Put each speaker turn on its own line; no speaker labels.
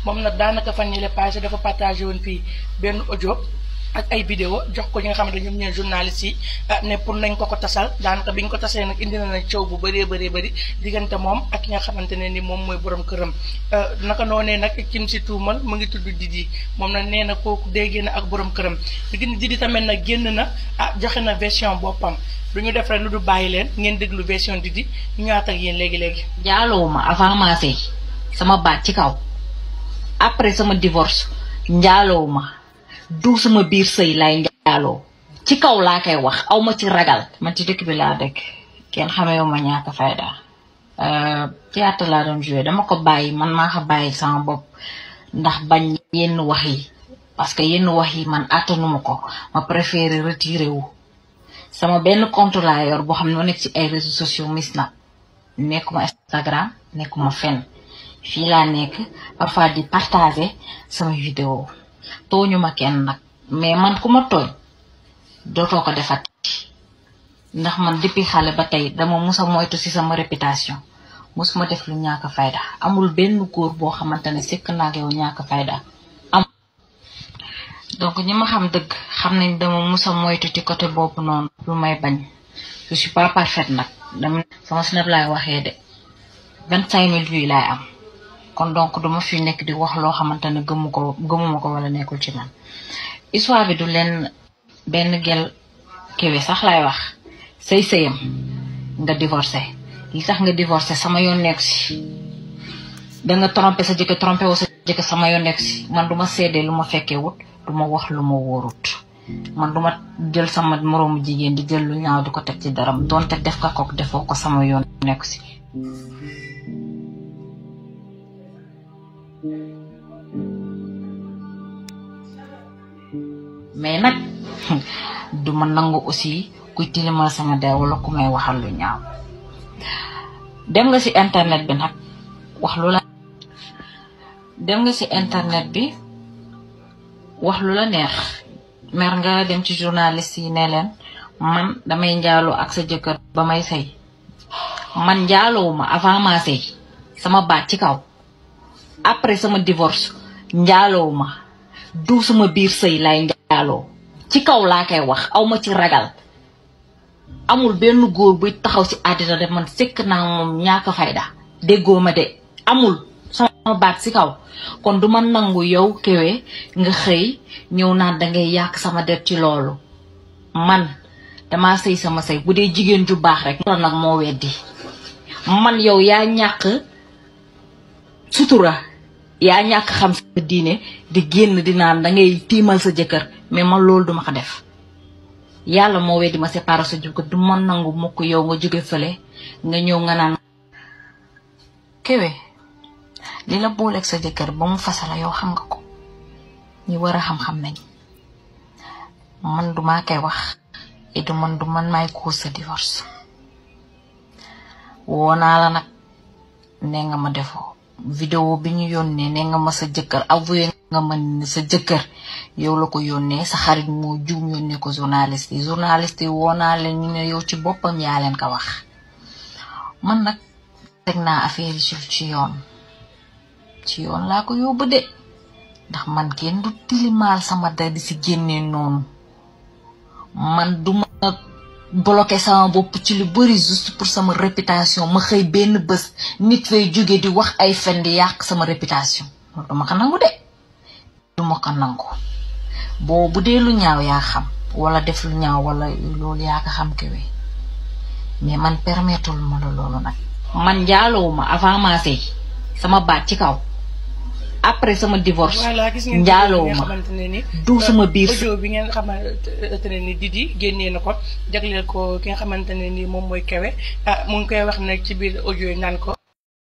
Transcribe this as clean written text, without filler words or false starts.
moom nag daanaka fan yii la passé dafa partagé woon fii benn audio ak ay vidéo jox ko ñi nga xamante ñoom ñooy journalistes yi ne pour nañ ko tasal daanaka bi ñu ko tasee nag indi na nag coow bu bëri diggante moom ak ki nga xamante ne ni moom mooy borom këram. naka noonee nag kim si tuumal mu ngi tudd Didi moom nag nee na kooku déggee na ak borom këram Didi tamit nag génn na joxe na version boppam du ñu def rek lu du bàyyi leen ngeen déglu version Didi ñu ñëwaat ak yéen léegi.
njaalowuma avant ma sëy sama baat ci kaw après sama divorce njaalowuma du sama biir sëy lay njaaloo ci kaw laa koy wax aw ma ci ragal. man ci dëkk bi laa dëkk kenn xamee ma ñaata fayda théâtre laa doon joué dama ko bàyyi man maa ko bàyyi sama bopp ndax bañ yenn wax yi parce que yenn wax yi man attanuma ko ma préféré retiré wu. sama benn compte laa yor boo xam ne ma nekk ci ay réseaux sociaux mis na nekkuma Instagram nekkuma fenn fii laa nekk parfois di partager sama vidéo tooñu ma kenn nag mais man ku ma tooñ dootoo ko defati ndax man depuis xale ba tey dama musa moytu ci sama réputation musuma def lu ñàkk fayda amul benn góor boo xamante ne sekk naa ak yow ñàkk fayda am donc ñi ma xam dëgg xam nañ dama musa moytu ci côté boobu noonu lu may bañ je suis pas parfaite nag dama sama snap laay waxee de 25 000 vues laay am kon donc duma fi nekk di wax loo xamante ne gëmuma ko wala nekkul ci man histoire bi du leen benn gel kewe sax laay wax sëyam nga divorcé li tax nga divorcé sama yoon nekk si da nga trompé sa jëkkër trompé woo sa jëkkër sama yoon nekk si man duma seedee lu ma fekkee wut duma wax lu ma wóorut man duma jël sama moroomu jigéen di jël lu ñaaw di ko teg ci daram donte def ka kook defoo ko sama yoon nekk si mais nag duma nangu aussi kuy tilimal sama der wala ku may waxal lu ñaaw dem nga ci internet bi nag wax lu la neex mer nga dem ci journaliste yi ne leen man damay njaaloo ak sa jëkkër ba may sëy man njaalowuma avant ma sëy sama baat ci kaw après sama divorce njaalowuma du sama biir sëy lay njaaloo ci kaw laa koy wax aw ma ci ragal amul benn góor buy taxaw ci àddina de man sekk naa moom ñaaka fayda déggoo ma de amul sama baat ci kaw kon du ma nangu yow kewe nga xëy ñëw naan dangay yàq sama der ci loolu man dama sëy sama sëy bu dee jigéen ju baax rek nag moo weddi man yow yaa ñàkk sutura yaa ñàkk xam sa diine di génn di naan dangay tiimal sa jëkkër mais man loolu duma ko def yàlla moo weddi ma séparé sa jëkkër du ma nangu mukk yow nga jóge fële nga ñëw nga naan kewe li la booleeg sa jëkkër ba mu fasala yow xam nga ko ñi war a xam-xam nañ man duma koy wax et du man may cause sa divorce woo naa la nag ne nga ma defoo vidéo bi ñu yónnee ne nga ma sa jëkkër avoué nga ma ne sa jëkkër yow la ko yónnee sa xarit moo juum yónnee ko journaliste yi woo naa leen ñu ne yow ci boppam yaa leen ko wax man nag teg naa affaire yi ci yoon laa ko yóbbu de ndax man kenn du tilimaal sama der di si génnee noonu man duma bloqué sama bopp ci lu bari juste pour sama réputation ma xëy benn bés nit fay jóge di wax ay fen di yàq sama réputation loolu duma ko nangu de duma ko nangu bu dee lu ñaaw yaa xam wala def lu ñaaw wala loolu yaa ko xam kewe mais man permettul ma la loolu nag man njaalowuma avant ma sëy sama baat ci kaw après sama divorce njaalowuma du sama biir
audio bi ngeen xamante ne ni Didi génnee na ko jagleel ko ki nga xamante ne ni moom mooy kewe mu ngi koy wax nag ci biir audio yi naan ko